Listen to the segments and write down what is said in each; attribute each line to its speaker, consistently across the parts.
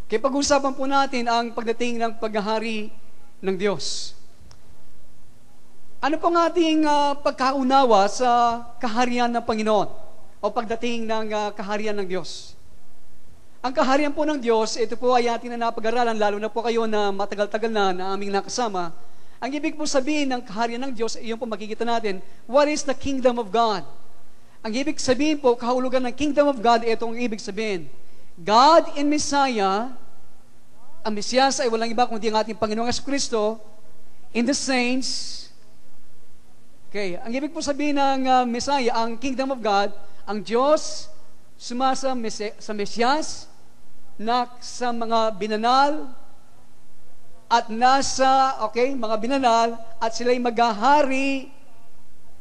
Speaker 1: Kaya pag-uusapan po natin ang pagdating ng paghahari ng Diyos. Ano pong ating pagkaunawa sa kaharian ng Panginoon o pagdating ng kaharian ng Diyos? Ang kaharian po ng Diyos, ito po ay ating na napag-aralan, lalo na po kayo na matagal-tagal na aming nakasama. Ang ibig po sabihin ng kaharian ng Diyos, iyon po makikita natin, what is the kingdom of God? Ang ibig sabihin po, kahulugan ng kingdom of God, ito ang ibig sabihin. God in Messiah, ang Mesiyas ay walang iba kundi ang ating Panginoong Jesucristo, in the saints. Okay, ang ibig po sabihin ng Messiah, ang kingdom of God, ang Diyos sumasa sa Mesiyas, na sa mga binanal at nasa, mga binanal at sila'y maghahari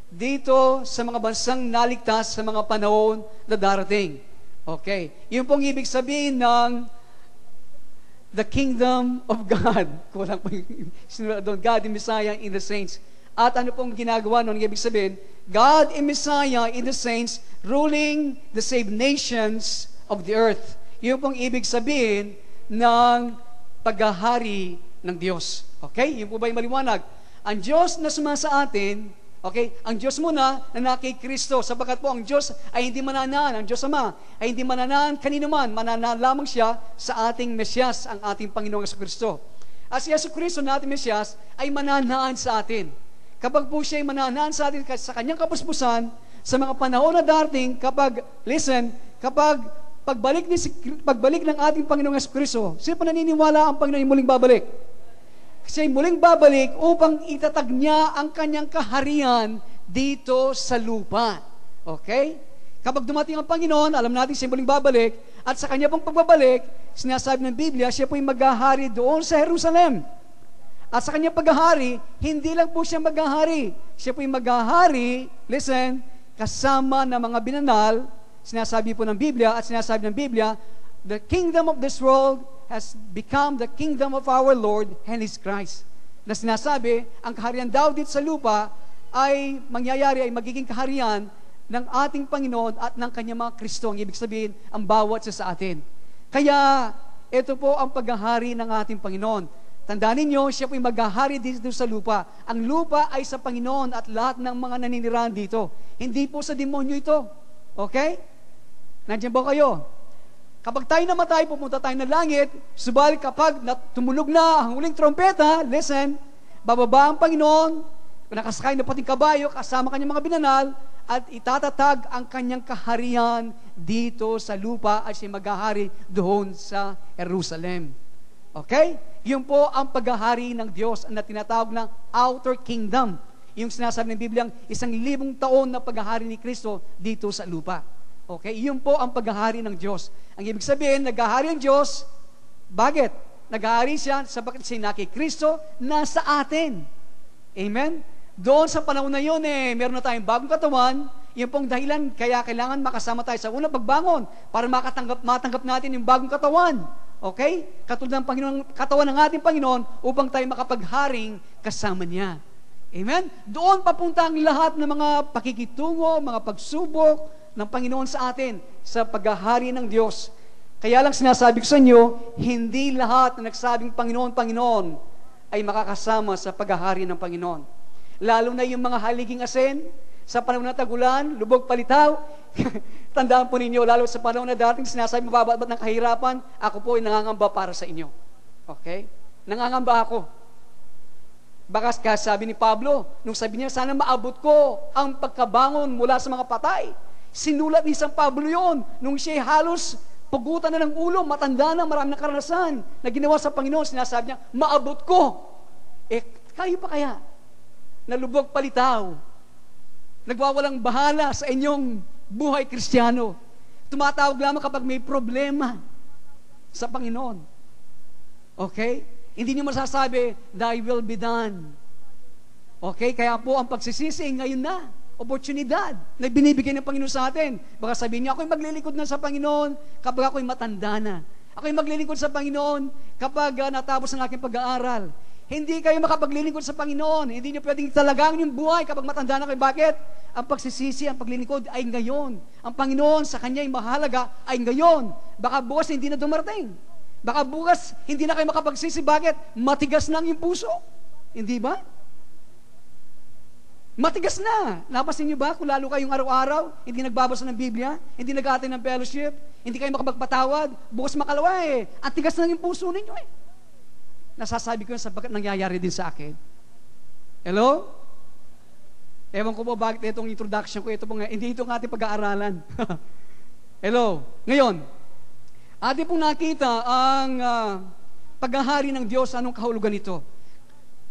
Speaker 1: dito sa mga bansang naligtas sa mga panahon na darating. Okay, yun pong ibig sabihin ng the kingdom of God. Kulang po yung sinula doon, God in Messiah in the saints. At ano pong ginagawa noon? Ibig sabihin, God in Messiah in the saints, ruling the saved nations of the earth. Yun pong ibig sabihin ng paghahari ng Diyos. Okay? Yun po ba yung maliwanag? Ang Diyos na sumasa atin, ang Diyos muna na kay Kristo, sapagkat po ang Diyos ay hindi mananaan, ang Diyos Ama ay hindi mananaan kanino man, mananaan lamang siya sa ating Mesiyas, ang ating Panginoong Jesucristo. At si Jesucristo na ating Mesiyas ay mananaan sa atin. Kapag po siya ay mananaan sa atin sa kanyang kapuspusan, sa mga panahon na darating, kapag pagbalik ng ating Panginoong Jesucristo, sino pa naniniwala ang Panginoon ay muling babalik? Siya ay muling babalik upang itatag niya ang kanyang kaharian dito sa lupa. Okay? Kapag dumating ang Panginoon, alam natin siya muling babalik, at sa kanya pong pagbabalik, sinasabi ng Biblia, siya po ay maghahari doon sa Jerusalem. At sa kanyang paghahari, hindi lang po siya maghahari. Siya po ay maghahari, listen, kasama ng mga binanal. Sinasabi po ng Biblia at sinasabi ng Biblia, the kingdom of this world has become the kingdom of our Lord and His Christ. Na sinasabi, ang kaharian daw dito sa lupa ay mangyayari, ay magiging kaharian ng ating Panginoon at ng kanyang mga Kristo. Ang ibig sabihin, ang bawat sa atin. Kaya, ito po ang paghahari ng ating Panginoon. Tandaan ninyo, siya po ay maghahari dito sa lupa. Ang lupa ay sa Panginoon at lahat ng mga naninirahan dito. Hindi po sa demonyo ito. Okay? Nandiyan ba kayo? Kapag tayo namatay, pupunta tayo ng langit, subalit kapag tumulog na ang huling trompeta, listen, bababa ang Panginoon, nakasakay na pating kabayo, kasama kanyang mga binanal, at itatatag ang kanyang kaharian dito sa lupa at siya maghahari doon sa Jerusalem. Okay? Yun po ang paghahari ng Diyos na tinatawag ng outer kingdom. Yung sinasabi ng Biblia, 1,000 taon na paghahari ni Kristo dito sa lupa. Okay? Yun po ang paghahari ng Diyos. Ang ibig sabihin, naghahari ang Diyos. Bakit? Naghahari siya sapagkat siya na kay Kristo nasa atin. Amen? Doon sa panahon na yun, meron na tayong bagong katawan. Yun pong dahilan, kaya kailangan makasama tayo sa unang pagbangon para matanggap natin yung bagong katawan. Okay? Katulad ng katawan ng ating Panginoon upang tayo makapagharing kasama niya. Amen? Doon papunta ang lahat ng mga pakikitungo, mga pagsubok ng Panginoon sa atin, sa paghahari ng Diyos. Kaya lang sinasabi ko sa inyo, hindi lahat na nagsabing Panginoon, Panginoon, ay makakasama sa paghahari ng Panginoon. Lalo na yung mga haliging asin, sa panahon ng tagulan, lubog palitaw, tandaan po ninyo, lalo sa panahon na dating sinasabi mababat ng kahirapan, ako po ay nangangamba para sa inyo. Okay? Nangangamba ako. Baka sabi ni Pablo, nung sabi niya, sana maabot ko ang pagkabangon mula sa mga patay. Sinulat ni San Pablo yun, nung siya halos pugutan na ng ulo, matanda na, marami na karanasan na ginawa sa Panginoon, sinasabi niya, maabot ko. Kayo pa kaya? Nalubog palitaw, nagwawalang bahala sa inyong buhay Kristiyano. Tumatawag lamang kapag may problema sa Panginoon. Okay? Hindi niyo masasabi, thy will be done. Okay? Kaya po ang pagsisisi ngayon na, oportunidad na binibigay ng Panginoon sa atin. Baka sabihin niya, ako'y maglilingkod na sa Panginoon kapag ako'y matanda na. Ako'y maglilingkod sa Panginoon kapag natapos ang aking pag-aaral. Hindi kayo makapaglilingkod sa Panginoon. Hindi niyo pwedeng talagang yung buhay kapag matanda na kayo. Bakit? Ang pagsisisi, ang paglilingkod ay ngayon. Ang Panginoon sa Kanya ay mahalaga ay ngayon. Baka bukas hindi na dumarating. Baka bukas, hindi na kayo makapagsisi. Bakit? Matigas na ang iyong puso. Hindi ba? Matigas na. Napasin niyo ba kung lalo kayong araw-araw, hindi nagbabasa ng Biblia, hindi nag-attend ng fellowship, hindi kayo makapagpatawad, bukas makalawa eh. Ang tigas na yung puso ninyo eh. Nasasabi ko yun sapagkat nangyayari din sa akin. Hello? Ewan ko po bakit itong introduction ko, ito po nga, hindi ito ang ating pag-aaralan. Hello? Ngayon, ating pong nakita ang paghahari ng Diyos, anong kahulugan nito.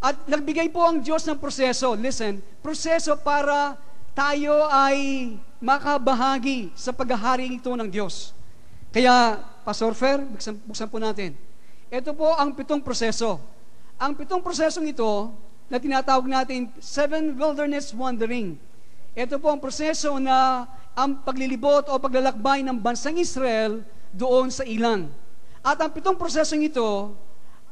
Speaker 1: At nagbigay po ang Diyos ng proseso. Listen, proseso para tayo ay makabahagi sa paghahari ito ng Diyos. Kaya, Pastor Fer, buksan po natin. Ito po ang 7 proseso. Ang 7 prosesong ito, na tinatawag natin 7 wilderness wandering. Ito po ang proseso na ang paglilibot o paglalakbay ng bansang Israel doon sa ilang. At ang 7 prosesong ito,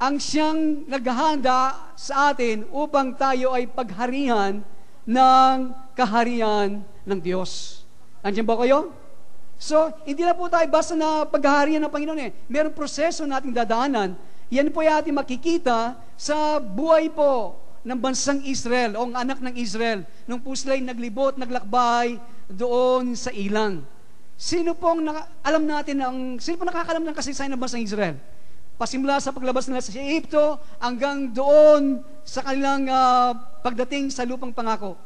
Speaker 1: ang siyang naghahanda sa atin upang tayo ay pagharihan ng kaharian ng Diyos. Andiyan ba kayo? So, hindi na po tayo basta na paghaharian ng Panginoon eh. Merong proseso nating dadaanan. Yan po ay ating makikita sa buhay po ng bansang Israel o ang anak ng Israel nung po sila'y naglibot, naglakbay doon sa ilang. Sino pong alam natin sino po nakakalam ng kasaysayan ng bansang Israel? Pasimula sa paglabas nila sa Egypto hanggang doon sa kanilang pagdating sa lupang pangako.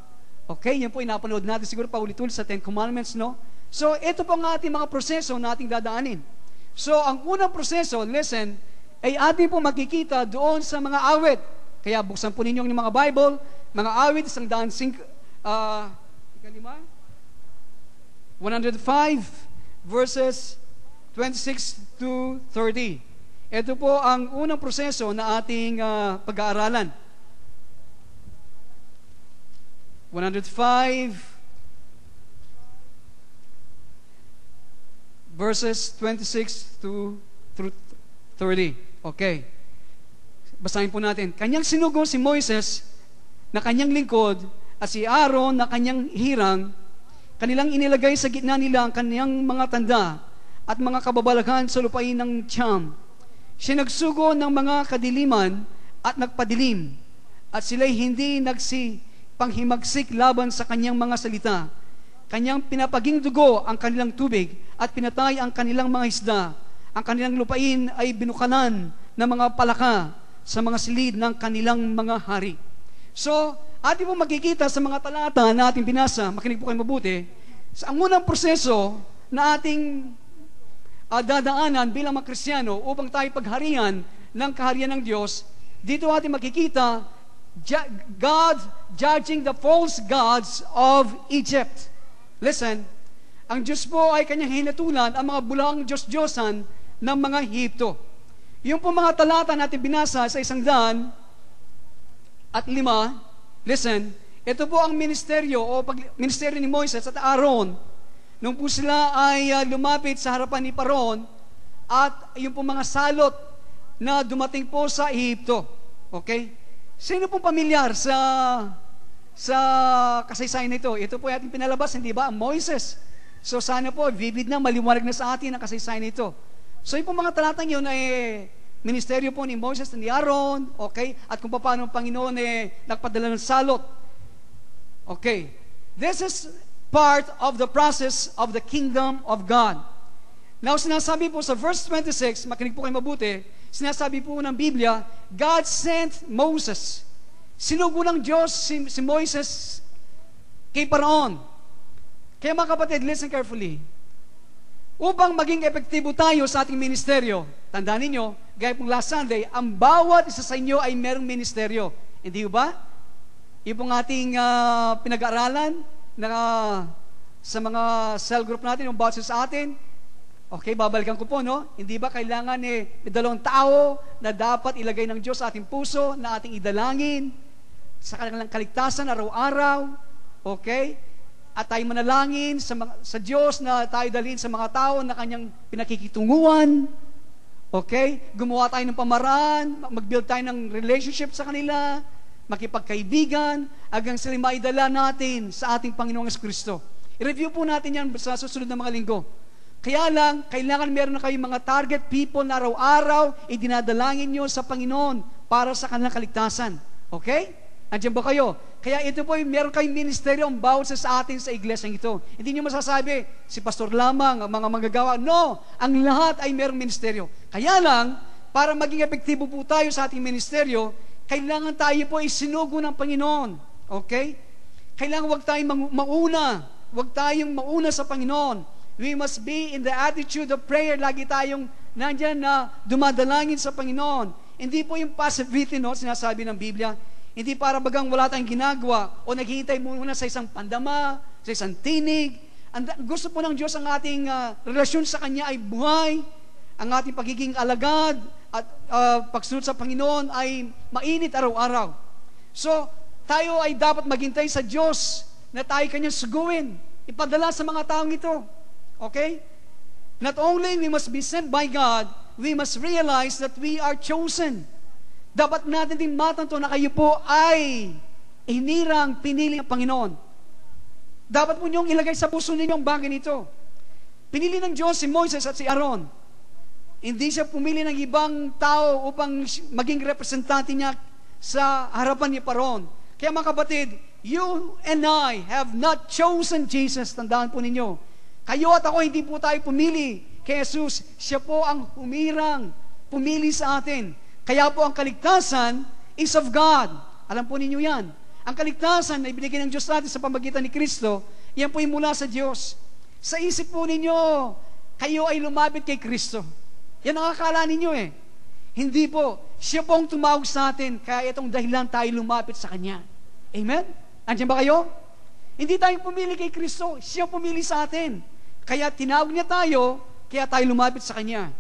Speaker 1: Okay, yan po inapanood natin siguro paulit-ulit sa 10 Commandments, no? So, ito po ang ating mga proseso na ating dadaanin. So, ang unang proseso, listen, ay ating po makikita doon sa mga awit. Kaya buksan po ninyo yung mga Bible, mga awit, 105 verses 26 to 30. Ito po ang unang proseso na ating pag-aaralan. 105 verses 26 to 30. Okay. Basahin po natin. Kanyang sinugo si Moises na kanyang lingkod at si Aaron na kanyang hirang. Kanilang inilagay sa gitna nila ang kanyang mga tanda at mga kababalaghan sa lupain ng Tiyam. Siya nagsugo ng mga kadiliman at nagpadilim, at sila'y hindi nagsipanghimagsik laban sa kanyang mga salita. Kanyang pinapaging dugo ang kanilang tubig at pinatay ang kanilang mga isda. Ang kanilang lupain ay binukalan ng mga palaka sa mga silid ng kanilang mga hari. So, atin po makikita sa mga talata na ating binasa, makinig po kayo mabuti, sa ang unang proseso na ating dadaanan bilang mga Kristiyano upang tayo pagharian ng kaharian ng Diyos, dito ating makikita God judging the false gods of Egypt. Listen, ang Diyos po ay kanyang hinatulan ang mga bulang Diyos-Diyosan ng mga Ehipto. Yung po mga talata natin binasa sa 105, listen, ito po ang ministeryo ministeryo ni Moises at Aaron nung po sila ay lumapit sa harapan ni Paron at yung po mga salot na dumating po sa Ehipto. Okay? Sino pong pamilyar sa kasaysayan nito? Ito po ating pinalabas, hindi ba? Ang Moises. So sana po, vivid na, maliwanag na sa atin ang kasaysayan nito. So yung po mga talatang yun ay ministeryo po ni Moises at ni Aaron, okay? At kung paano ang Panginoon nagpadala ng salot. Okay. This is part of the process of the kingdom of God. Now, sinasabi po sa verse 26, makinig po kayo mabuti, sinasabi po ng Biblia, God sent Moses. Sinugo ng Diyos si Moises kay Paraon. Kaya mga kapatid, listen carefully. Upang maging epektibo tayo sa ating ministeryo, tandaan ninyo, gaya pong last Sunday, ang bawat isa sa inyo ay merong ministeryo. Hindi ba? Yung pong ating pinag-aaralan sa mga cell group natin, yung bawat isa sa atin, okay, babalikan ko po, no? Hindi ba kailangan may 2 tao na dapat ilagay ng Diyos sa ating puso, na ating idalangin, sa kanilang kaligtasan araw-araw, okay? At tayo manalangin sa Diyos na tayo dalhin sa mga tao na kanyang pinakikitunguan. Okay? Gumawa tayo ng pamaraan, mag-build tayo ng relationship sa kanila, makipagkaibigan, hanggang sila maidala natin sa ating Panginoong Kristo. I-review po natin yan sa susunod na mga linggo. Kaya lang, kailangan meron na kayong mga target people na araw-araw idinadalangin nyo sa Panginoon para sa kanilang kaligtasan. Okay? Andiyan ba kayo? Kaya ito po, meron kayong ministeryo ang bawat sa atin sa iglesia ito. Hindi nyo masasabi, si pastor lamang, ang mga manggagawa. No! Ang lahat ay merong ministeryo. Kaya lang, para maging epektibo po tayo sa ating ministeryo, kailangan tayo po isinugo ng Panginoon. Okay? Kailangan wag tayong mauna. Wag tayong mauna sa Panginoon. We must be in the attitude of prayer. Lagi tayong nandyan na dumadalangin sa Panginoon. Hindi po yung passivity, no, sinasabi ng Biblia. Hindi para bagang wala tayong ginagawa o naghihintay muna sa isang pandama, sa isang tinig. Gusto po ng Diyos ang ating relasyon sa Kanya ay buhay. Ang ating pagiging alagad at pagsunod sa Panginoon ay mainit araw-araw. So, tayo ay dapat maghintay sa Diyos na tayo Kanyang suguin. Ipadala sa mga taong ito. Okay? Not only we must be sent by God, we must realize that we are chosen. Dapat natin din matanto na kayo po ay hinirang, pinili ng Panginoon. Dapat po niyong ilagay sa puso ninyong bagay nito. Pinili ng Diyos si Moises at si Aaron. Hindi siya pumili ng ibang tao upang maging representante niya sa harapan ni Paron. Kaya mga kapatid, you and I have not chosen Jesus. Tandaan po ninyo. Kayo at ako, hindi po tayo pumili kay Jesus. Siya po ang humirang, pumili sa atin. Kaya po ang kaligtasan is of God. Alam po ninyo yan. Ang kaligtasan na ibinigay ng Diyos natin sa pamagitan ni Kristo, yan po yung mula sa Diyos. Sa isip po ninyo, kayo ay lumapit kay Kristo. Yan ang akala ninyo eh. Hindi po. Siya po ang tumawag sa atin, kaya itong dahilan tayo lumapit sa Kanya. Amen? Andiyan ba kayo? Hindi tayo pumili kay Kristo. Siya pumili sa atin. Kaya tinawag niya tayo, kaya tayo lumapit sa Kanya.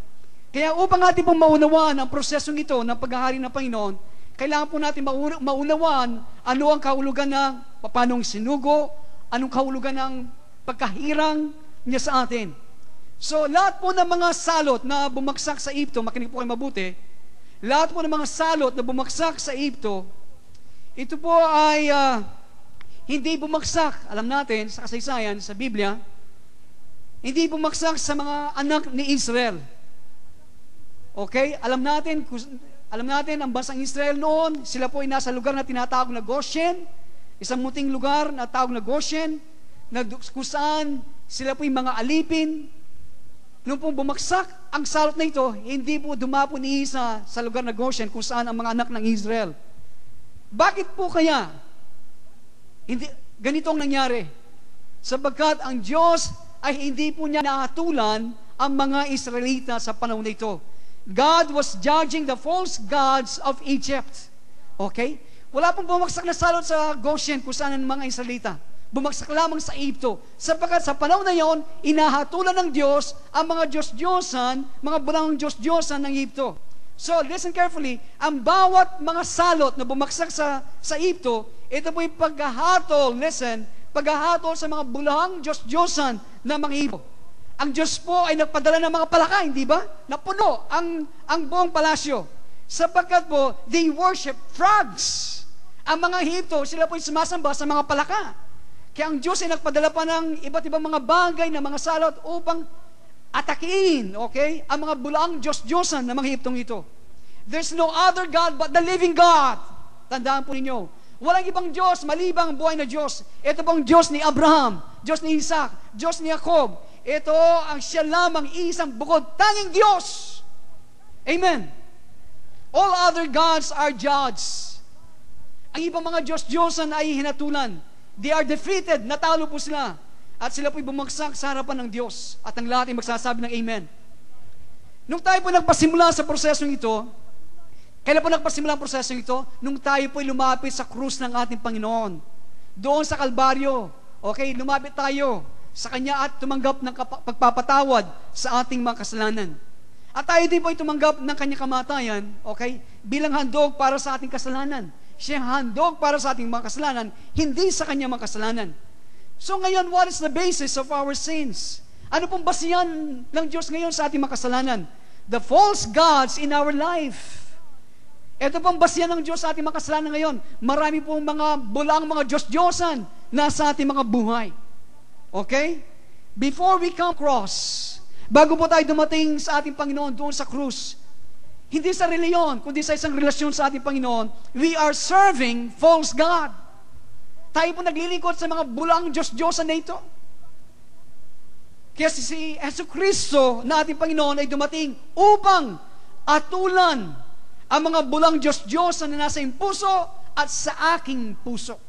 Speaker 1: Kaya upang ating pong maunawaan ang prosesong ito ng paghahari ng Panginoon, kailangan po natin maunawaan ano ang kahulugan ng paanong sinugo, anong kahulugan ng pagkahirang niya sa atin. So, lahat po ng mga salot na bumagsak sa Egypto, makinig po kayo mabuti, lahat po ng mga salot na bumagsak sa Egypto, ito po ay hindi bumagsak, alam natin, sa kasaysayan, sa Biblia, hindi bumagsak sa mga anak ni Israel. Okay? Alam natin ang bansang Israel noon, sila po ay nasa lugar na tinatawag na Goshen, isang muting lugar na tawag na Goshen, na kung saan sila po ay mga alipin. Nung po bumagsak ang salot na ito, hindi po dumapo ni Isa sa lugar na Goshen kung saan ang mga anak ng Israel. Bakit po kaya? Ganito ang nangyari. Sapagkat ang Diyos ay hindi po niya nahatulan ang mga Israelita sa panahon na ito. God was judging the false gods of Egypt. Okay? Wala pong bumagsak na salot sa Goshen kung saan ang mga Israelita. Bumagsak lamang sa Egypto. Sapagkat sa panahon na yon, inahatulan ng Diyos ang mga Diyos-Diyosan, mga bulang Diyos-Diyosan ng Egypto. So, listen carefully, ang bawat mga salot na bumagsak sa Egypto, ito po yung paghahatol, paghahatol sa mga bulahang Diyos-Diyosan ng mga Egypto. Ang Diyos po ay nagpadala ng mga palaka, hindi ba? Napuno ang buong palasyo. Sapagkat po, they worship frogs. Ang mga Egypto, sila po ay sumasamba sa mga palaka. Kaya ang Diyos ay nagpadala pa ng iba't ibang mga bagay na mga salot upang atakiin, okay, ang mga bulaang Diyos-Diyosan ng mga Egyptong ito. There's no other God but the living God. Tandaan po ninyo, walang ibang Diyos malibang ang buhay na Diyos. Ito pong Diyos ni Abraham, Diyos ni Isaac, Diyos ni Jacob. Ito ang siya lamang isang bukod tanging Diyos. Amen. All other gods are judged. Ang ibang mga Diyos-Diyosan ay hinatulan. They are defeated. Natalo po sila. At sila po'y bumagsak sa harapan ng Diyos. At ang lahat ay magsasabi ng Amen. Nung tayo po nagpasimula sa prosesong ito, kailan po nagpasimula ang prosesong ito? Nung tayo po'y lumapit sa krus ng ating Panginoon. Doon sa Kalbaryo. Okay, lumapit tayo sa Kanya at tumanggap ng pagpapatawad sa ating mga kasalanan. At tayo din po ay tumanggap ng Kanyang kamatayan, okay, bilang handog para sa ating kasalanan. Siya handog para sa ating mga kasalanan, hindi sa Kanyang mga kasalanan. So ngayon, what is the basis of our sins? Ano pong basihan ng Diyos ngayon sa ating mga kasalanan? The false gods in our life. Ito pong basihan ng Diyos sa ating mga kasalanan ngayon. Marami pong mga bulang mga Diyos-Diyosan na sa ating mga buhay. Okay? Before we come across, Bago po tayo dumating sa ating Panginoon doon sa krus, hindi sa reliyon, kundi sa isang relasyon sa ating Panginoon, we are serving false God. Tayo po naglilingkod sa mga bulang Diyos-Diyosan na ito. Kaya si Jesucristo na ating Panginoon ay dumating upang atulan ang mga bulang Diyos-Diyosan na nasa iyong puso at sa aking puso.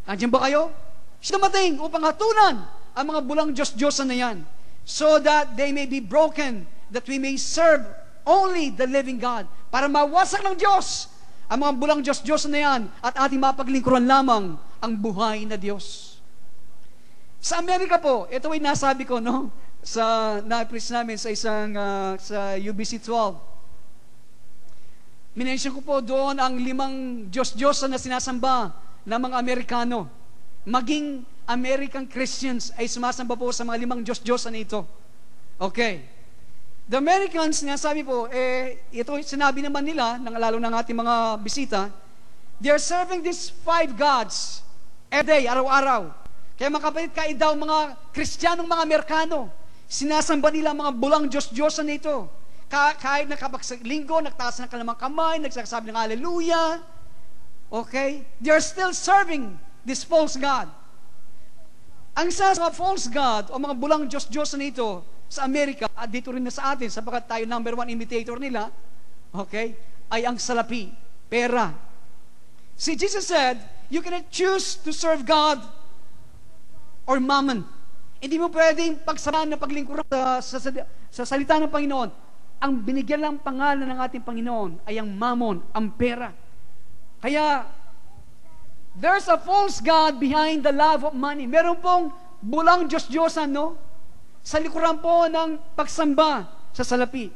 Speaker 1: Nandiyan ba kayo? Siya dumating upang atulan ang mga bulang Diyos-Diyosan na yan, so that they may be broken, that we may serve only the living God, para mawasak ng Diyos ang mga bulang Diyos-Diyosan na yan at ating mapaglingkuran lamang ang buhay na Diyos. Sa Amerika po, ito ay nasabi ko, no? Sa na-preach namin sa isang sa UBC 12. Minention ko po doon ang 5 Diyos-Diyosan na sinasamba ng mga Amerikano. Maging American Christians ay sumasamba po sa mga 5 Diyos-Diyosan na ito. Okay. The Americans, sinasabi po, ito sinabi naman nila, lalo ng ating mga bisita, they're serving these 5 gods every day, araw-araw. Kaya mga kapatid, kahit daw mga Kristiyanong mga Amerikano, sinasamba nila mga bulang Diyos-Diyosan na ito. Kahit na kapag sa linggo, nagtaas ng kalamang kamay, nagsasabi ng hallelujah, okay? They're still serving this false God. Ang isa sa mga false God o mga bulang Diyos-Diyos na ito sa Amerika at dito rin na sa atin sapagkat tayo number 1 imitator nila, okay, ay ang salapi, pera. See, Jesus said, you cannot choose to serve God or mammon. Hindi mo pwedeng pagsamahan na paglingkuran sa salita ng Panginoon. Ang binigyan lang pangalan ng ating Panginoon ay ang mammon, ang pera. Kaya, there's a false God behind the love of money. Meron pong bulang Diyos-Diyosan, no? Sa likuran po ng pagsamba sa salapi.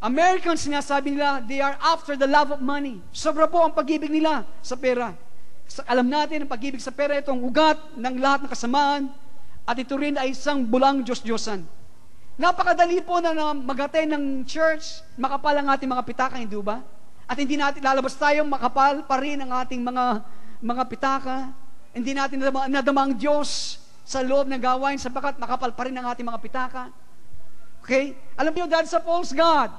Speaker 1: Americans, sinasabi nila, they are after the love of money. Sobra po ang pag-ibig nila sa pera. Alam natin, ang pag-ibig sa pera, itong ugat ng lahat ng kasamaan, at ito rin ay isang bulang Diyos-Diyosan. Napakadali po na magatay ng church, makapal ang ating mga pitaka, hindi ba? At hindi natin lalabas tayong makapal pa rin ang ating mga pitaka. Hindi natin nadama ang Diyos sa loob ng gawain sapagkat makapal pa rin ang ating mga pitaka. Okay? Alam niyo, dahil sa false God.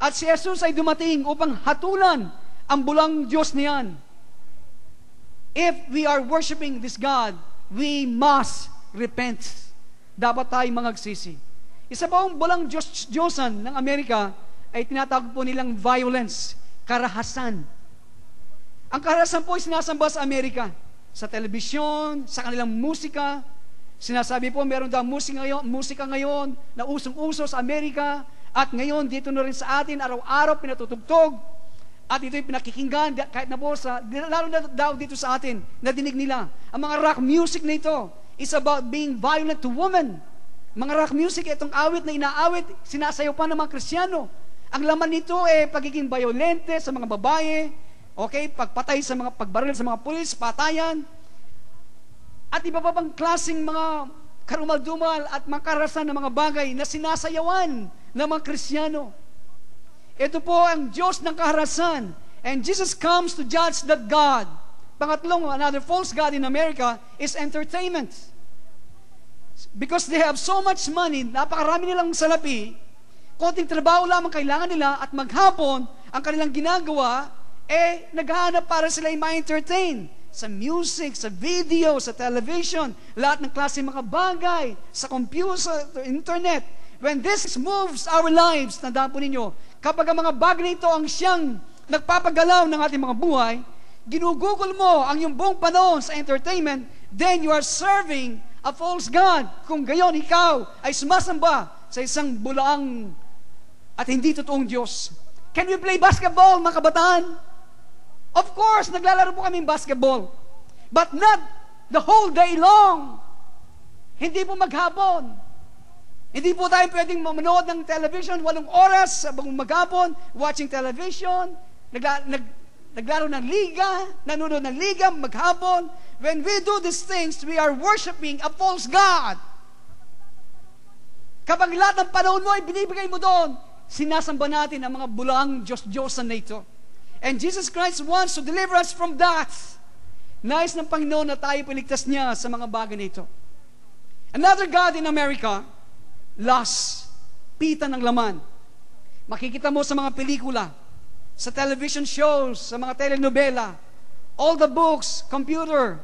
Speaker 1: At si Jesus ay dumating upang hatulan ang bulang Diyos niyan. If we are worshiping this God, we must repent. Dapat tayong mangagsisi. Isa pa ang bulang Diyos-Diyosan ng Amerika ay tinatawag po nilang violence, karahasan. Ang karahasan po ay sinasamba sa Amerika, sa telebisyon, sa kanilang musika. Sinasabi po, meron daw musika ngayon na usong-uso sa Amerika, at ngayon dito na rin sa atin, araw-araw pinatutugtog, at ito'y pinakikinggan, kahit na po lalo na daw dito sa atin, nadinig nila. Ang mga rock music na ito is about being violent to women. Mga rock music, itong awit na inaawit, sinasayaw pa ng mga Kristiyano. Ang laman nito pagiging violente sa mga babae, okay, pagpatay sa mga pagbaril sa mga pulis, patayan, at iba pa bang klaseng mga karumal-dumal at makarasan ng mga bagay na sinasayawan ng mga Kristiyano. Ito po ang Diyos ng kaharasan. And Jesus comes to judge that God. Pangatlong, another false God in America is entertainment. Because they have so much money, napakarami nilang salapi, konting trabaho lamang kailangan nila, at maghapon, ang kanilang ginagawa, naghahanap para sila ay ma-entertain. Sa music, sa video, sa television, lahat ng klase mga bagay, sa computer, sa internet. When this moves our lives, tandaan po ninyo, kapag ang mga bagay na ito ang siyang nagpapagalaw ng ating mga buhay, ginugugol mo ang iyong buong panahon sa entertainment, then you are serving a false God. Kung gayon, ikaw ay sumasamba sa isang bulaang at hindi totoong Diyos. Can we play basketball, mga kabataan? Of course, naglalaro po kami basketball. But not the whole day long. Hindi po maghapon. Hindi po tayo pwedeng manood ng television 8 oras sa maghapon, watching television, naglaro ng liga, nanonood ng liga maghapon. When we do these things, we are worshiping a false God. Kapag lahat ng panahon mo ay binibigay mo doon, sinasamba natin ang mga bulaang Diyos-Diyosan na ito. And Jesus Christ wants to deliver us from that. Nais ng Panginoon na tayo piligtas niya sa mga bagay na ito. Another god in America, lust, pita ng laman. Makikita mo sa mga pelikula, sa television shows, sa mga telenovela, all the books, computer,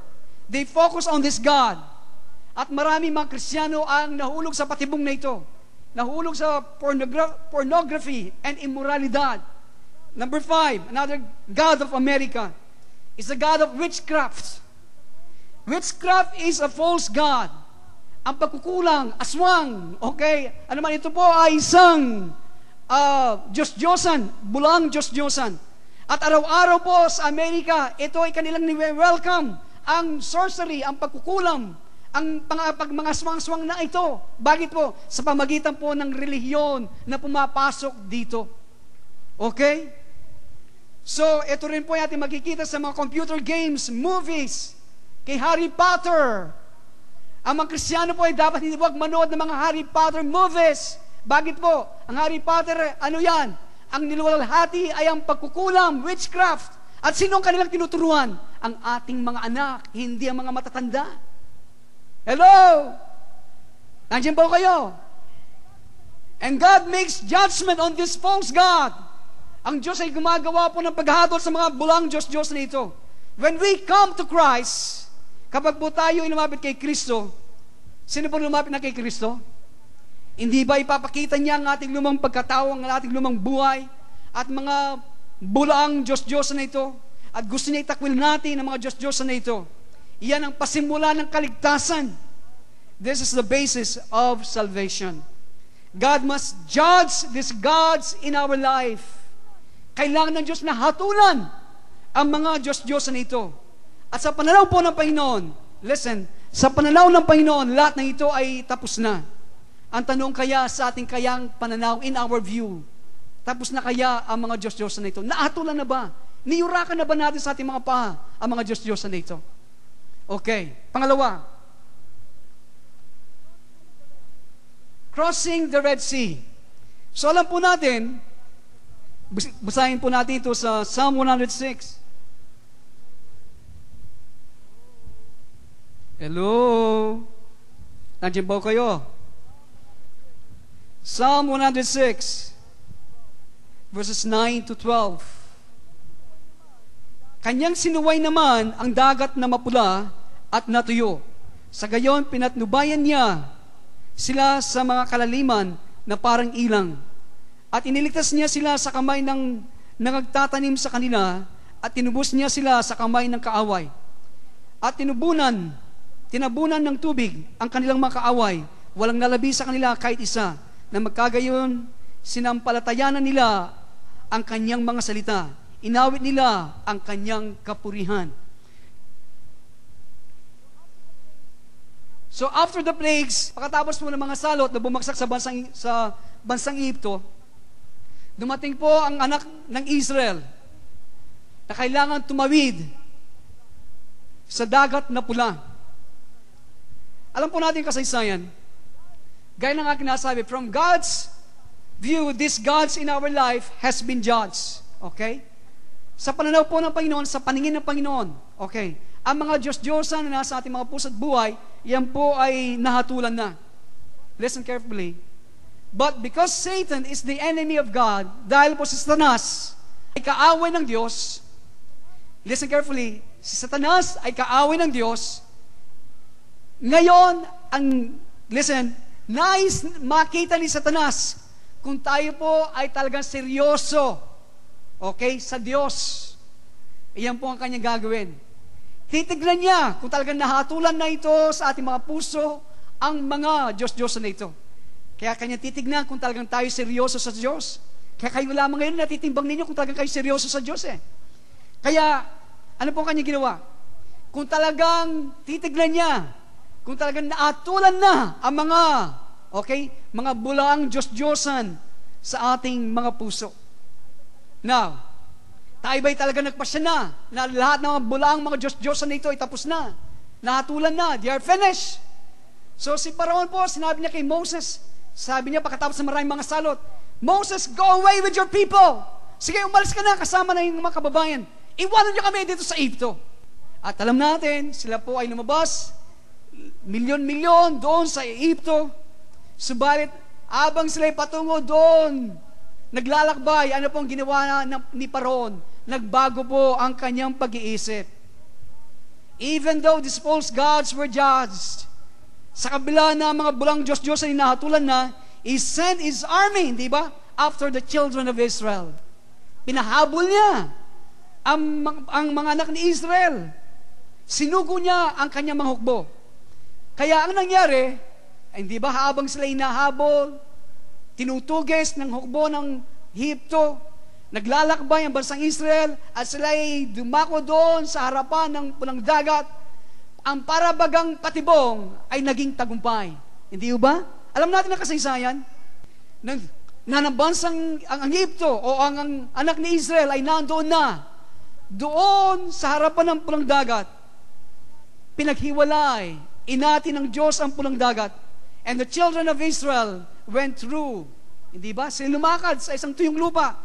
Speaker 1: they focus on this God. At maraming mga Kristiyano ang nahulog sa patibong na ito. Nahulog sa pornography and immoralidad. Number 5, another God of America is the God of witchcraft. Witchcraft is a false God. Ang pagkukulang, aswang, okay? Ano man ito po ay isang Diyos-Diyosan, bulang Diyos-Diyosan. At araw-araw po sa Amerika, ito ay kanilang ni-welcome. Ang sorcery, ang pagkukulang, ang mga aswang-aswang na ito. Bakit po? Sa pamagitan po ng relihiyon na pumapasok dito. Okay? So, ito rin po natin makikita sa mga computer games, movies, kay Harry Potter. Ang mga Kristiyano po ay dapat hindi huwag manood ng mga Harry Potter movies. Bakit po? Ang Harry Potter, ano yan? Ang niluwalhati ay ang pagkukulam, witchcraft. At sino ang kanilang tinuturuan? Ang ating mga anak, hindi ang mga matatanda. Hello? Nandiyan po kayo? And God makes judgment on this false God. Ang Diyos ay gumagawa po ng paghahatol sa mga bulang Diyos na ito. When we come to Christ, kapag po tayo ay lumapit kay Kristo, sino po lumapit na kay Kristo? Hindi ba ipapakita niya ang ating lumang pagkatao, ang ating lumang buhay, at mga bulaang Diyos na ito? At gusto niya itakwil natin ang mga Diyos na ito. Iyan ang pasimula ng kaligtasan. This is the basis of salvation. God must judge these gods in our life. Kailangan ng Diyos na hatulan ang mga Diyos na ito. At sa pananaw po ng Panginoon, listen, sa pananaw ng Panginoon, lahat ng ito ay tapos na. Ang tanong kaya sa ating kayang pananaw, in our view, tapos na kaya ang mga Diyos na ito? Naatulan na ba? Niyurakan na ba natin sa ating mga paa ang mga Diyos na ito? Okay. Pangalawa, crossing the Red Sea. So alam po natin, basahin po natin ito sa Psalm 106. Hello? Nandiyan ba kayo? Psalm 106, verses 9 to 12. Kanyang sinuway naman ang dagat na mapula at natuyo. Sa gayon, pinatnubayan niya sila sa mga kalaliman na parang ilang. At iniligtas niya sila sa kamay ng nagtatanim sa kanila at tinubos niya sila sa kamay ng kaaway. At tinabunan ng tubig ang kanilang mga kaaway. Walang nalabi sa kanila kahit isa. Na magkagayon, sinampalatayanan nila ang kanyang mga salita. Inawit nila ang kanyang kapurihan. So after the plagues, pagkatapos po ng mga salot na bumagsak sa bansang Egypto, dumating po ang anak ng Israel na kailangan tumawid sa dagat na pula. Alam po natin kasaysayan, gaya ng aking nasabi, from God's view, these gods in our life has been judged. Okay? Sa pananaw po ng Panginoon, sa paningin ng Panginoon, okay, ang mga Diyos-Diyosan na nasa ating mga puso at buhay, yan po ay nahatulan na. Listen carefully. But because Satan is the enemy of God, dahil po si Satanas ay kaaway ng Diyos, listen carefully, si Satanas ay kaaway ng Diyos, ngayon, nais makita ni Satanas kung tayo po ay talagang seryoso, okay, sa Diyos. Iyan po ang kanyang gagawin. Titignan niya kung talagang nahatulan na ito sa ating mga puso ang mga Diyos na ito. Kaya kanya titignan kung talagang tayo seryoso sa Diyos. Kaya kayo lamang ngayon natitimbang ninyo kung talagang kayo seryoso sa Diyos Kaya, ano po ang kanya ginawa? Kung talagang titignan niya, kung talagang naatulan na ang mga bulaang Diyos-Diyosan sa ating mga puso. Now, tayo ba'y talagang nagpasya na lahat ng mga bulaang mga Diyos-Diyosan na ito ay tapos na? Nahatulan na, they are finished. So si Paraon po, sinabi niya kay Moses, sabi niya pagkatapos ng maraming mga salot, Moses, go away with your people. Sige, umalis ka na kasama na yung mga kababayan. Iwanan niyo kami dito sa Egypto. At alam natin, sila po ay lumabas, milyon-milyon doon sa Egypto. Subalit, abang sila'y patungo doon, naglalakbay, ano pong ginawa ni Paron? Nagbago po ang kanyang pag-iisip. Even though these false gods were judged, sa kabila na mga bulang Diyos-Diyos na hinahatulan na, He sent His army, di ba? After the children of Israel. Pinahabol niya ang mga anak ni Israel. Sinugo niya ang kanyang mga hukbo. Kaya ang nangyari, hindi ba habang sila hinahabol, tinutugis ng hukbo ng Egypto, naglalakbay ang bansang Israel, at sila ay dumako doon sa harapan ng pulang dagat, ang parabagang patibong ay naging tagumpay. Hindi ba? Alam natin ang kasaysayan na ng bansang ang Egypto o ang anak ni Israel ay nandoon na doon sa harapan ng pulang dagat. Pinaghiwalay, inati ng Diyos ang pulang dagat, and the children of Israel went through. Hindi ba? Sila lumakad sa isang tuyong lupa.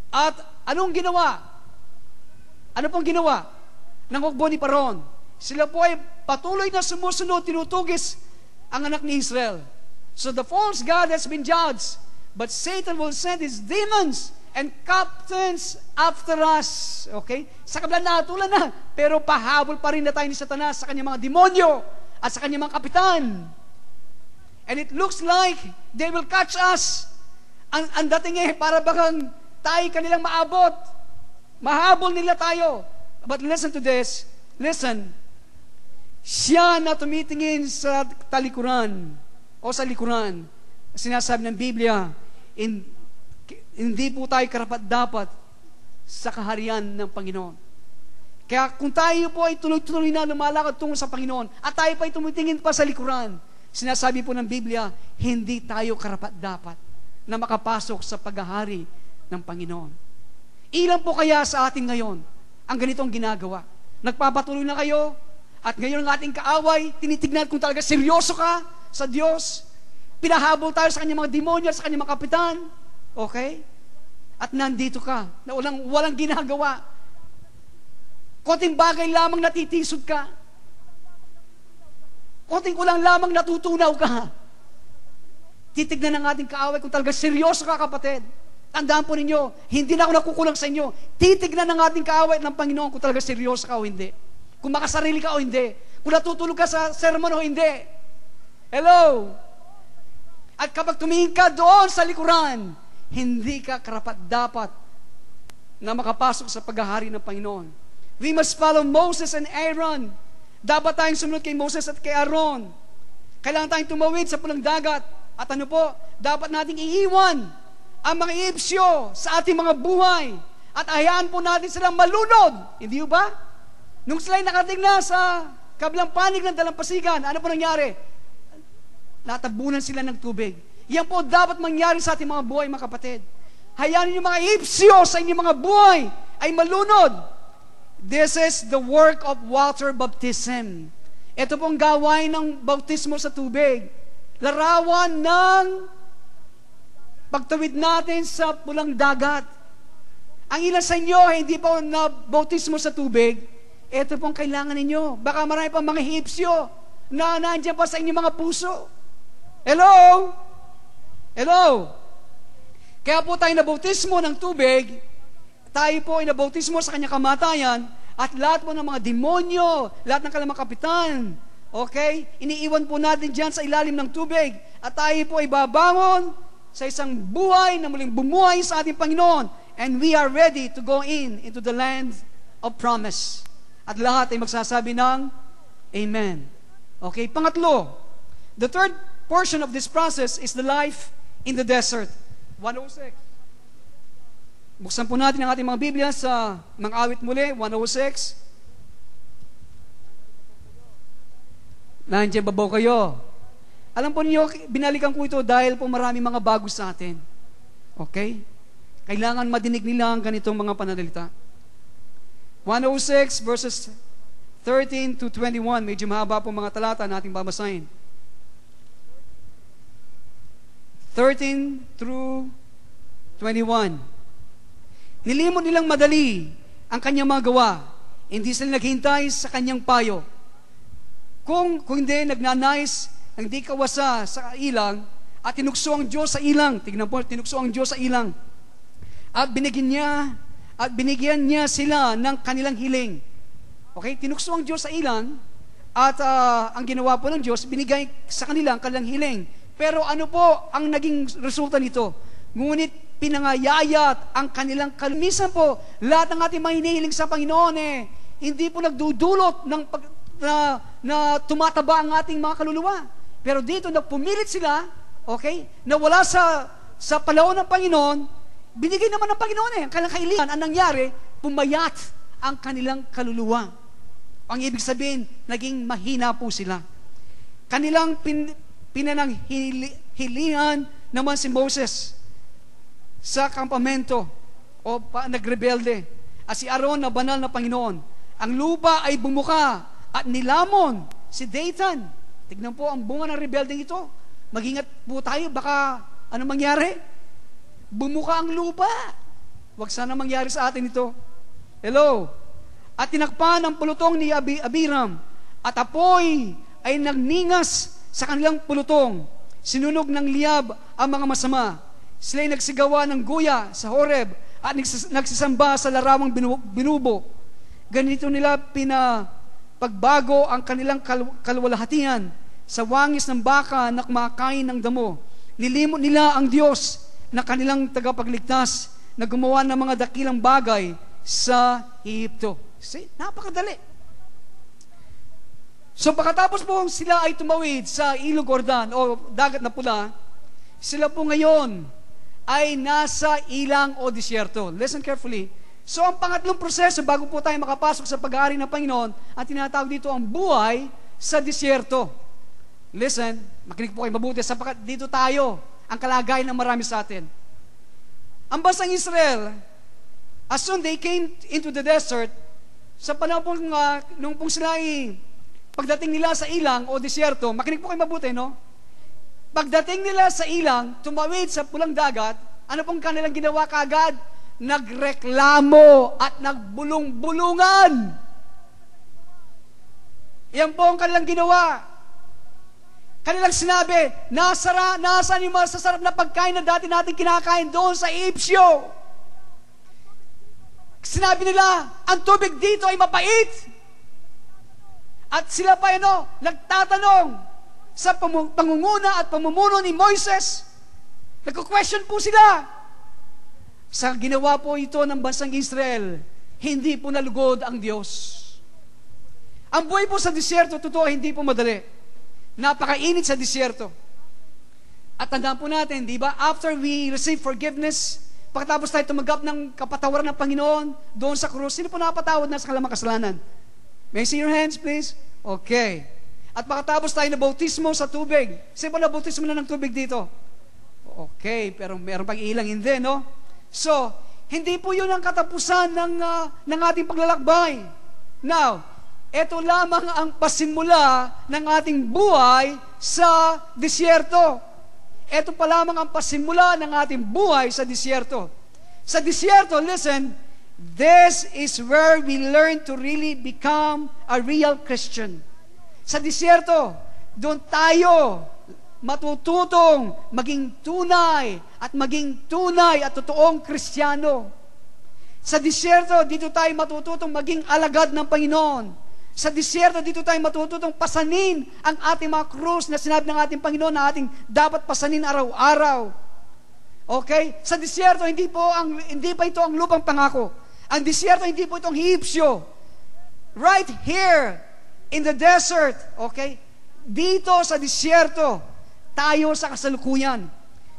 Speaker 1: At anong ginawa? Ano pong ginawa ng hukbo ni Paron? Sila po ay patuloy na sumusunod, tinutugis ang anak ni Israel. So the false god has been judged, but Satan will send his demons and captains after us. Okay? Sa kabila nahatulan na, pero pahabol pa rin na tayo ni Satanas sa kanyang mga demonyo at sa kanyang mga kapitan. And it looks like they will catch us. Ang dating para bakang tayo kanilang maabot. Mahabol nila tayo. But listen to this. Listen. Siya na tumitingin sa talikuran o sa likuran. Sinasabi ng Biblia, hindi po tayo karapat-dapat sa kaharian ng Panginoon. Kaya kung tayo po ay tuloy-tuloy na lumalakad tungo sa Panginoon at tayo pa ay tumitingin pa sa likuran, sinasabi po ng Biblia, hindi tayo karapat-dapat na makapasok sa paghahari ng Panginoon. Ilan po kaya sa atin ngayon ang ganitong ginagawa? Nagpapatuloy na kayo at ngayon ang ating kaaway, tinitignan kung talaga seryoso ka sa Diyos. Pinahabol tayo sa kanyang mga demonyo at sa kanyang mga kapitan. Okay? At nandito ka na walang ginagawa. Konting bagay lamang natitisod ka. Konting kulang lamang natutunaw ka. Titignan ng ating kaaway kung talaga seryoso ka, kapatid. Tandaan po ninyo, hindi na ako nakukulang sa inyo. Titignan ng ating kaaway ng Panginoon kung talaga seryoso ka o hindi. Kung makasarili ka o hindi. Kung natutulog ka sa sermon o hindi. Hello? At kapag tumingin ka doon sa likuran, hindi ka karapat-dapat na makapasok sa paghahari ng Panginoon. We must follow Moses and Aaron. Dapat tayong sumunod kay Moses at kay Aaron. Kailangan tayong tumawid sa pulang dagat. At ano po, dapat nating iiwan ang mga Egyptyo sa ating mga buhay. At hayaan po natin silang malunod. Hindi ba? Nung sila'y nakating na sa kabilang panig ng dalampasigan, ano po nangyari? Natabunan sila ng tubig. Yan po dapat mangyari sa ating mga buhay, mga kapatid. Hayaan niyo mga Egyptyo sa inyong mga buhay ay malunod. This is the work of water baptism. Ito pong gawain ng bautismo sa tubig. Larawan ng pagtawid natin sa pulang dagat. Ang ilan sa inyo hindi pa na bautismo sa tubig, ito pong kailangan ninyo. Baka marami pang mga Egyptyo na nandiyan pa sa inyong mga puso. Hello? Hello? Kaya po tayo nabautismo ng tubig, tayo po ay nabautismo sa kanyang kamatayan, at lahat po ng mga demonyo, lahat ng kanyang kapitan, okay? Iniiwan po natin dyan sa ilalim ng tubig, at tayo po ay babangon sa isang buhay na muling bumuhay sa ating Panginoon, and we are ready to go into the land of promise. At lahat ay magsasabi ng Amen. Okay, pangatlo, the third portion of this process is the life in the desert. 106. Buksan po natin ang ating mga Biblia sa mga awit muli, 106. Nandiyan babaw kayo. Alam po niyo, binalikan ko ito dahil po marami mga bago sa atin. Okay? Kailangan madinig nila ang ganitong mga pananalita. 106 verses 13 to 21. Medyo mahaba po mga talata na ating babasahin. 13 through 21. Nilimot nilang madali ang kanyang mga gawa. Hindi sila naghintay sa kanyang payo. Kung hindi nagnanais, hindi kawasa sa ilang, at tinukso ang Diyos sa ilang, tignan po, tinukso ang Diyos sa ilang, at binigyan niya sila ng kanilang hiling. Okay, tinukso ang Diyos sa ilang, at ang ginawa po ng Diyos, binigay sa kanilang kanilang hiling. Pero ano po ang naging resulta nito? Ngunit pinangayayat ang kanilang kalimisan po. Lahat ng ating mga hinihiling sa Panginoon hindi po nagdudulot ng na tumataba ang ating mga kaluluwa. Pero dito nagpumilit sila, okay, na wala sa panahon ng Panginoon, binigay naman ng Panginoon ang kanilang kahilingan. Ang nangyari, pumayat ang kanilang kaluluwa. Ang ibig sabihin, naging mahina po sila. Kanilang pinananghilingan naman si Moses sa kampamento o nagrebelde. At si Aaron na banal na Panginoon. Ang lupa ay bumuka at nilamon si Dathan. Tignan po ang bunga ng rebeldeng ito. Mag-ingat po tayo, baka ano mangyari? Bumuka ang lupa. Huwag sana mangyari sa atin ito. Hello? At tinakpan ang pulutong ni Abiram, at apoy ay nagningas sa kanilang pulutong. Sinunog ng liyab ang mga masama. Sila'y nagsigawa ng guya sa Horeb at nagsisamba sa larawang binubo. Ganito nila pagbago ang kanilang kalwalhatian sa wangis ng baka na kumakain ng damo. Nilimot nila ang Diyos na kanilang tagapagligtas na gumawa ng mga dakilang bagay sa Ehipto. See? Napakadali. So pagkatapos po sila ay tumawid sa Ilog Jordan o dagat na pula, sila po ngayon ay nasa ilang o disyerto. Listen carefully. So ang pangatlong proseso bago po tayo makapasok sa pag-aari ng Panginoon, at tinatawag dito ang buhay sa disyerto. Listen, makinig po kayo mabuti sapagkat dito tayo ang kalagayan ng marami sa atin. Ang bansang Israel, as soon they came into the desert, sa panahon pong, nung pong sila pagdating nila sa ilang o disyerto, makinig po kayo mabuti, no? Pagdating nila sa ilang, tumawid sa pulang dagat, ano pong kanilang ginawa kaagad? Nagreklamo at nagbulong-bulungan. Yan po ang kanilang ginawa. Kanilang sinabi, nasaan yung masasarap na pagkain na dati natin kinakain doon sa Egyptio? Sinabi nila, ang tubig dito ay mapait. At sila pa nagtatanong sa pangunguna at pamumuno ni Moises. Nagko-question po sila. Sa ginawa po ito ng bansang Israel, hindi po nalugod ang Diyos. Ang buhay po sa disyerto, totoo, hindi po madali. Napakainit sa disyerto. At tandaan po natin, di ba, after we receive forgiveness, pagkatapos tayo tumanggap ng kapatawaran ng Panginoon, doon sa krus, sino po napatawad na sa kanilang kasalanan? May I see your hands, please? Okay. At pagkatapos tayo na bautismo sa tubig, sino po na bautismo na ng tubig dito? Okay, pero meron pang ilang hindi, no? So, hindi po yun ang katapusan ng ating paglalakbay. Now, ito lamang ang pasimula ng ating buhay sa disyerto. Ito pa lamang ang pasimula ng ating buhay sa disyerto. Sa disyerto, listen, this is where we learn to really become a real Christian. Sa disyerto, doon tayo matututong maging tunay at totoong Kristiyano. Sa disyerto, dito tayo matututong maging alagad ng Panginoon. Sa disyerto, dito tayo matututong pasanin ang ating mga krus na sinabi ng ating Panginoon na ating dapat pasanin araw-araw. Okay? Sa disyerto, hindi pa ito ang lupang pangako. Ang disyerto, hindi po itong Ehipsyo. Right here, in the desert, okay? Dito sa disyerto, tayo sa kasalukuyan,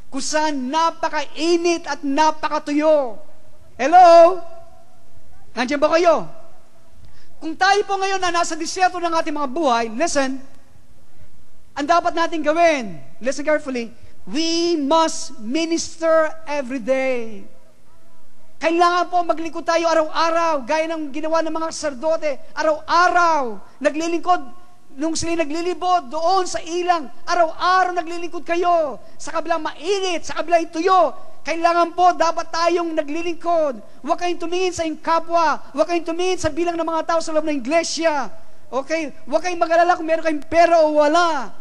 Speaker 1: kung saan napakainit at napakatuyo. Hello? Nandiyan ba kayo? Kung tayo po ngayon na nasa disyerto ng ating mga buhay, listen, ang dapat natin gawin, listen carefully, we must minister every day. Kailangan po maglingkod tayo araw-araw, gaya ng ginawa ng mga saserdote, araw-araw, naglilingkod. Nung sila naglilibot doon sa ilang, araw-araw naglilingkod kayo. Sa kabilang mainit, sa kabilang tuyo. Kailangan po, dapat tayong naglilingkod. Huwag kayong tumingin sa inyong kapwa. Huwag kayong tumingin sa bilang ng mga tao sa loob ng iglesia. Okay? Huwag kayong mag-alala kung meron kayong pera o wala.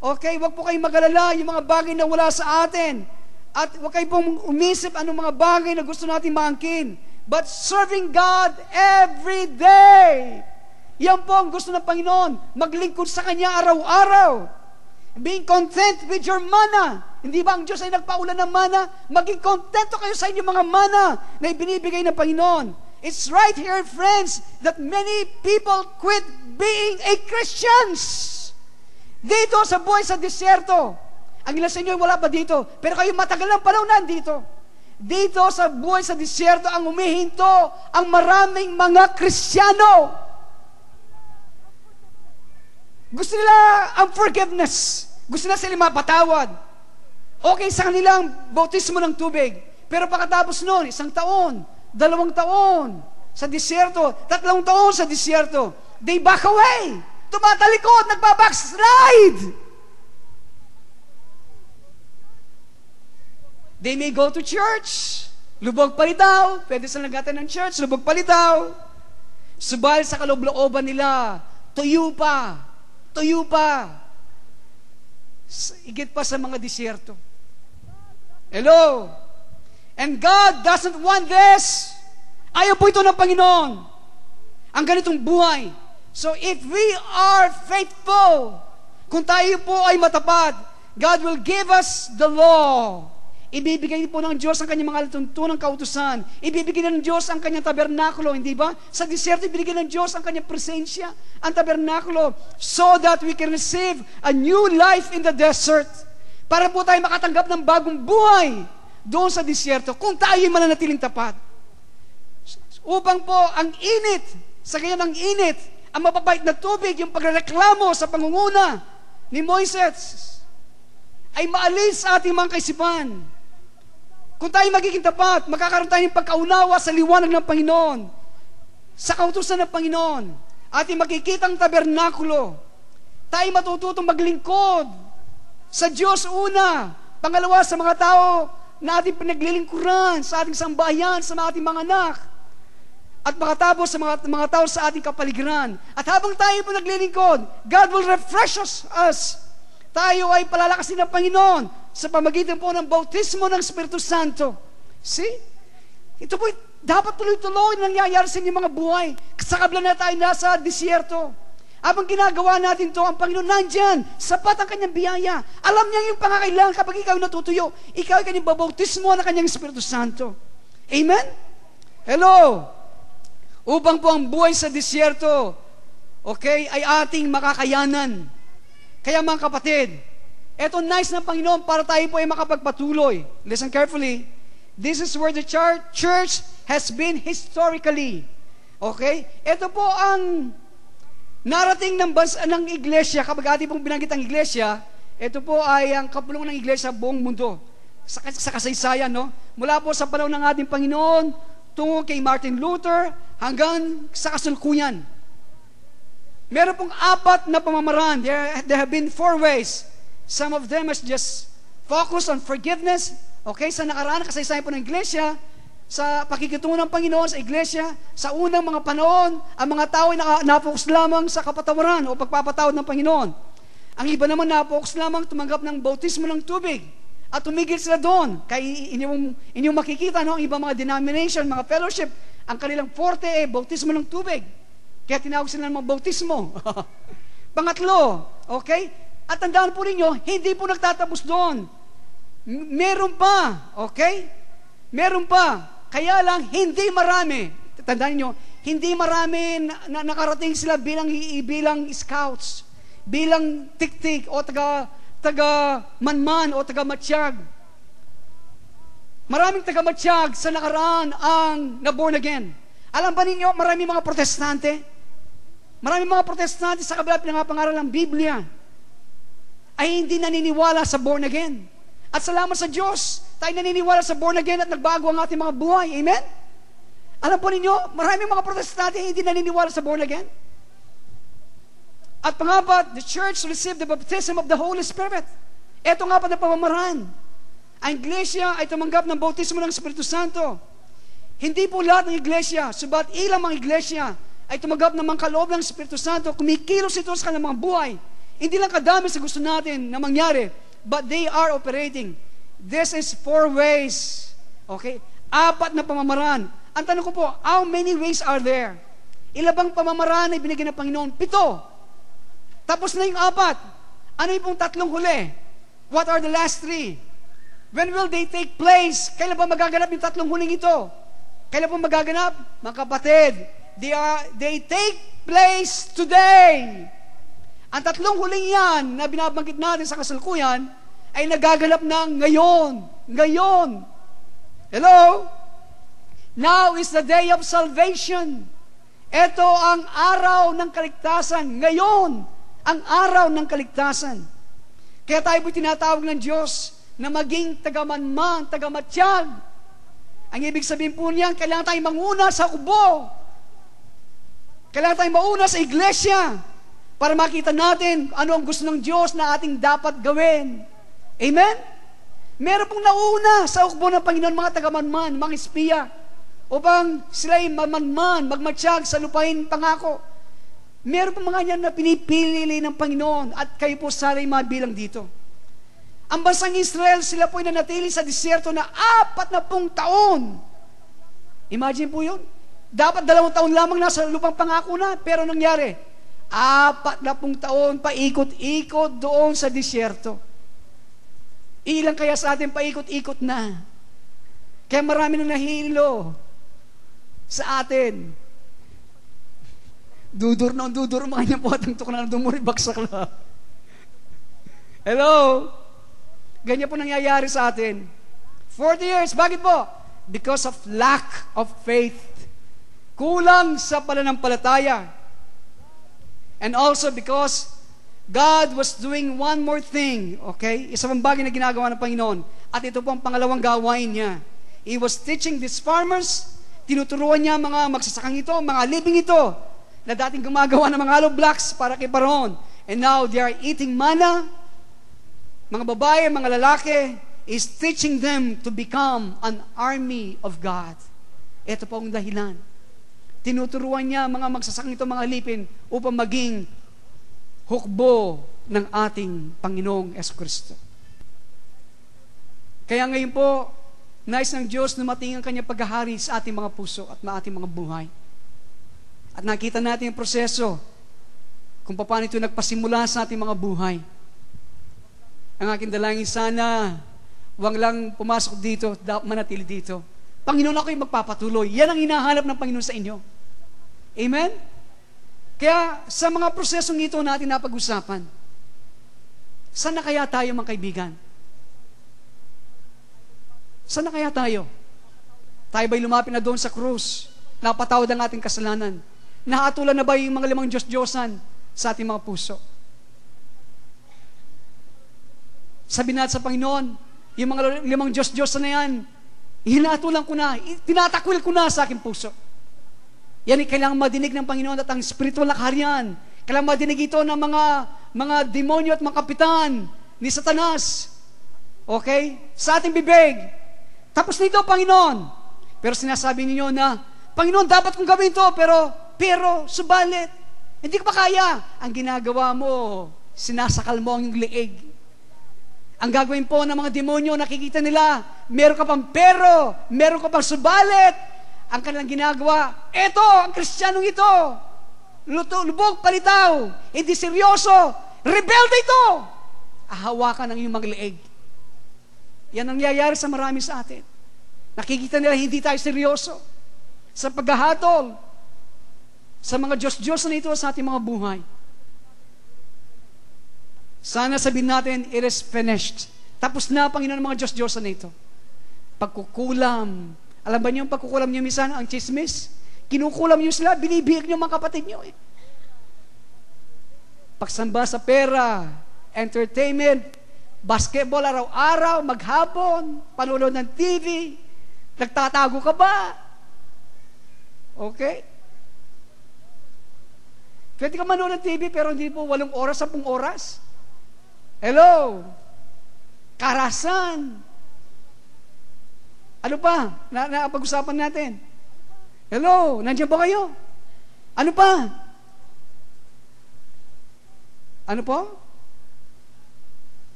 Speaker 1: Okay? Huwag po kayong mag-alala yung mga bagay na wala sa atin. At huwag kayong pong umisip anong mga bagay na gusto natin maangkin. But serving God every day. Yan po ang gusto ng Panginoon. Maglingkod sa Kanya araw-araw. Being content with your mana. Hindi ba ang Diyos ay nagpaulan ng mana? Maging kontento kayo sa inyong mga mana na ibinibigay ng Panginoon. It's right here, friends, that many people quit being a Christians. Dito sa buhay sa disyerto. Ang ilan sa inyo wala pa dito, pero kayo matagal ng panahon nandito. Dito sa buhay sa disyerto, ang umihinto ang maraming mga Kristiyano. Gusto nila ang forgiveness. Gusto nila sila mapatawad. Okay sa kanilang bautismo ng tubig. Pero pagkatapos noon, 1 taon, 2 taon sa disyerto, 3 taon sa disyerto, they back away. Tumatalikod, nagbabackslide. They may go to church. Lubog palitaw. Pwede silang nagatan ng church. Lubog palitaw. Subalit sa kaloob-looban nila, tuyo pa. Tuyo pa. Higit pa sa mga disyerto. Hello? And God doesn't want this. Ayaw po ito ng Panginoon. Ang ganitong buhay. So if we are faithful, kung tayo po ay matapat, God will give us the law. Ibibigay po ng Diyos ang kanyang mga tuntunang kautusan. Ibibigay ng Diyos ang kanyang tabernakulo, hindi ba? Sa disyerto, ibibigay ng Diyos ang kanyang presensya, ang tabernakulo, so that we can receive a new life in the desert. Para po tayo makatanggap ng bagong buhay doon sa disyerto, kung tayo mananatiling tapat. Upang po ang init, sa ganyan ang init, ang mapapait na tubig, yung pagreklamo sa pangunguna ni Moises, ay maalis sa ating mga kaisipan. Kung tayo magiging tapat, magkakaroon tayo ng pagkaunawa sa liwanag ng Panginoon, sa kautusan ng Panginoon, ating makikita ang tabernakulo. Tayo matututong maglingkod sa Diyos una, pangalawa sa mga tao na ating pinaglilingkuran, sa ating sambahayan, sa ating mga anak, at makatapos sa mga tao sa ating kapaligiran. At habang tayo po naglilingkod, God will refresh us. Tayo ay palalakasin ng Panginoon sa pamagitan po ng bautismo ng Espiritu Santo. See? Ito po, dapat tuloy-tuloy nangyayari sa inyong mga buhay. Sa kabila na tayo nasa disyerto. Habang ginagawa natin to, ang Panginoon nandyan, sapat ang kanyang biyaya. Alam niya yung pangakailangan kapag ikaw natutuyo. Ikaw ay kanyang babautismo ng kanyang Espiritu Santo. Amen? Hello? Upang po ang buhay sa disyerto, okay, ay ating makakayanan. Kaya mga kapatid, eto nice ng Panginoon para tayo po ay makapagpatuloy. Listen carefully. This is where the church has been historically. Okay? Ito po ang narating ng iglesia. Kapag ating pong binanggit ang iglesia, ito po ay ang kapulungan ng iglesia buong mundo. Sa kasaysayan, no? Mula po sa panahon ng ating Panginoon, tungo kay Martin Luther, hanggang sa kasalukuyan. Meron pong 4 na pamamaraan. There have been 4 ways. Some of them is just focus on forgiveness. Okay, sa nakaraan, kasaysayan po ng iglesia, sa pakikitungo ng Panginoon sa iglesia, sa unang mga panahon, ang mga tao ay napokus lamang sa kapatawaran o pagpapatawad ng Panginoon. Ang iba naman napokus lamang tumanggap ng bautismo ng tubig at tumigil sila doon. Kaya inyong makikita, no, ang ibang mga denomination, mga fellowship, ang kanilang forte ay bautismo ng tubig. Kaya tinawag sila ng mga bautismo. Pangatlo, okay? At tandaan po ninyo, hindi po nagtatapos doon. Meron pa, okay? Meron pa. Kaya lang, hindi marami. Tandaan niyo, hindi marami na nakarating sila bilang scouts, bilang tik-tik o taga manman o taga matsyag. Maraming taga matsyag sa nakaraan ang na-born again. Alam ba ninyo, maraming mga protestante? Maraming mga protestante sa kabila pinangapangaral ng Biblia ay hindi naniniwala sa born again. At salamat sa Diyos, tayo naniniwala sa born again at nagbago ang ating mga buhay. Amen? Alam po ninyo, maraming mga protestante hindi naniniwala sa born again. At pangapat, the church received the baptism of the Holy Spirit. Ito nga pa na pamamaraan. Ang iglesia ay tumanggap ng bautismo ng Espiritu Santo. Hindi po lahat ng iglesia, subat ilang mga iglesia ay tumanggap ng mga kaloob ng Espiritu Santo, kumikilos ito sa kanilang mga buhay. Hindi lang kadami sa gusto natin na mangyari, but they are operating. This is 4 ways. Okay? 4 na pamamaraan. Ang tanong ko po, how many ways are there? Ilan bang pamamaraan ay binigyan ng Panginoon? 7. Tapos na yung 4. Ano yung 3 huli? What are the last 3? When will they take place? Kailan ba magaganap yung 3 huling ito? Kailan ba magaganap? Mga kapatid, they take place today. Ang 3 huling yan na binabanggit natin sa kasalukuyan ay nagaganap na ngayon. Ngayon. Hello? Now is the day of salvation. Ito ang araw ng kaligtasan. Ngayon, ang araw ng kaligtasan. Kaya tayo po tinatawag ng Diyos na maging tagamanman, tagamatiyag. Ang ibig sabihin po niyan, kailangan tayong manguna sa kubo. Kailangan tayong mauna sa iglesia para makita natin ano ang gusto ng Diyos na ating dapat gawin. Amen? Meron pong nauna sa ukbo ng Panginoon mga tagamanman, mga espiya, upang sila'y mamanman, magmatsyag sa lupain pangako. Meron pong mga yan na pinipili ng Panginoon at kayo po sana'y mabilang dito. Ang bansang Israel, sila po'y nanatili sa disyerto na 40 taon. Imagine po yun. Dapat 2 taon lamang nasa lupang pangako na, pero nangyari, 40 taon paikot-ikot doon sa disyerto. Ilang kaya sa atin paikot-ikot na. Kaya marami nang nahilo sa atin. Dudur mga niya po atang tukna na dumuri baksak na. Hello? Ganyan po nangyayari sa atin. 40 years. Bakit po? Because of lack of faith. Kulang sa pananampalataya. And also because God was doing one more thing. Okay? Isa pang bagay na ginagawa ng Panginoon. At ito po ang pangalawang gawain niya. He was teaching these farmers. Tinuturuan niya mga magsasakang ito, mga living ito, na dating gumagawa ng mga hollow blocks para kay Paraon. And now they are eating manna. Mga babae, mga lalaki, is teaching them to become an army of God. Ito po ang dahilan. Tinuturuan niya mga magsasakang ito, mga alipin, upang maging hukbo ng ating Panginoong Jesucristo. Kaya ngayon po, nais ng Diyos na matingin ang kanyang paghahari sa ating mga puso at sa ating mga buhay. At nakita natin ang proseso kung paano ito nagpasimula sa ating mga buhay. Ang aking dalangin sana, huwag lang pumasok dito, manatili dito. Panginoon, ako'y magpapatuloy. Yan ang hinahanap ng Panginoon sa inyo. Amen? Kaya sa mga prosesong ito natin napag-usapan, saan na kaya tayo mga kaibigan? Saan na kaya tayo? Tayo ba'y lumapit na doon sa krus? Napatawad ang ating kasalanan? Nahatulan na ba yung mga 5 Diyos-Diyosan sa ating mga puso? Sabi natin sa Panginoon, yung mga 5 Diyos-Diyosan na yan, hinatulan ko na, tinatakwil ko na sa aking puso. Yan ay kailangang madinig ng Panginoon at ang spiritual na kaharian. Kailangang madinig ito ng mga demonyo at mga kapitan ni Satanas. Okay? Sa ating bibig. Tapos nito, Panginoon. Pero sinasabi ninyo na, Panginoon, dapat kong gawin ito, pero, subalit, hindi ko pa kaya. Ang ginagawa mo, sinasakal mo ang iyong leeg. Ang gagawin po ng mga demonyo, nakikita nila, meron ka pang pero, meron ka pang subalit. Ang kanilang ginagawa, eto, ang Kristiyanong ito, lubog, palitaw, hindi seryoso, rebelde ito. Ahawakan ang iyong mga leeg. Yan ang nangyayari sa marami sa atin. Nakikita nila hindi tayo seryoso sa paghahatol sa mga Diyos-Diyos na ito sa ating mga buhay. Sana sabihin natin, it is finished. Tapos na, Panginoon, ng mga Diyos-Diyos na ito. Pagkukulam. Alam ba niyo yung pagkukulam niyo minsan, ang chismis? Kinukulam niyo sila, binibihik niyo mga kapatid niyo. Pagsamba sa pera, entertainment, basketball araw-araw, maghapon, panonood ng TV, nagtatago ka ba? Okay? Pwede ka manood ng TV pero hindi po 8 oras, 10 oras. Hello? Karasan. Ano pa? Napag-usapan natin. Hello? Nandiyan ba kayo? Ano pa? Ano po?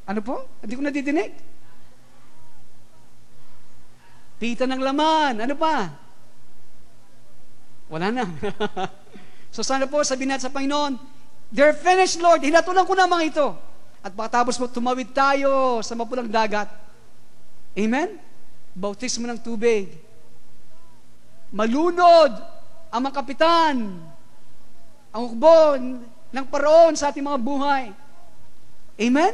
Speaker 1: Ano po? Hindi ko nadidinig. Pita ng laman. Ano pa? Wala na. So sana po, sabihin natin sa Panginoon, they're finished, Lord. Hinatulan ko na mga ito. At pagkatapos mo, tumawid tayo sa mapulang dagat. Amen? Bautismo ng tubig. Malunod ang mga kapitan, ang hukbo ng Paraon sa ating mga buhay. Amen?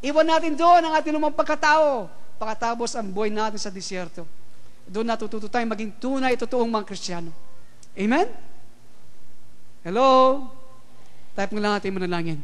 Speaker 1: Iwan natin doon ang ating lumang pagkatao. Pagkatapos ang buhay natin sa disyerto. Doon natututo tayong maging tunay, totoong mga Kristiyano. Amen? Hello? Type mo lang natin manalangin.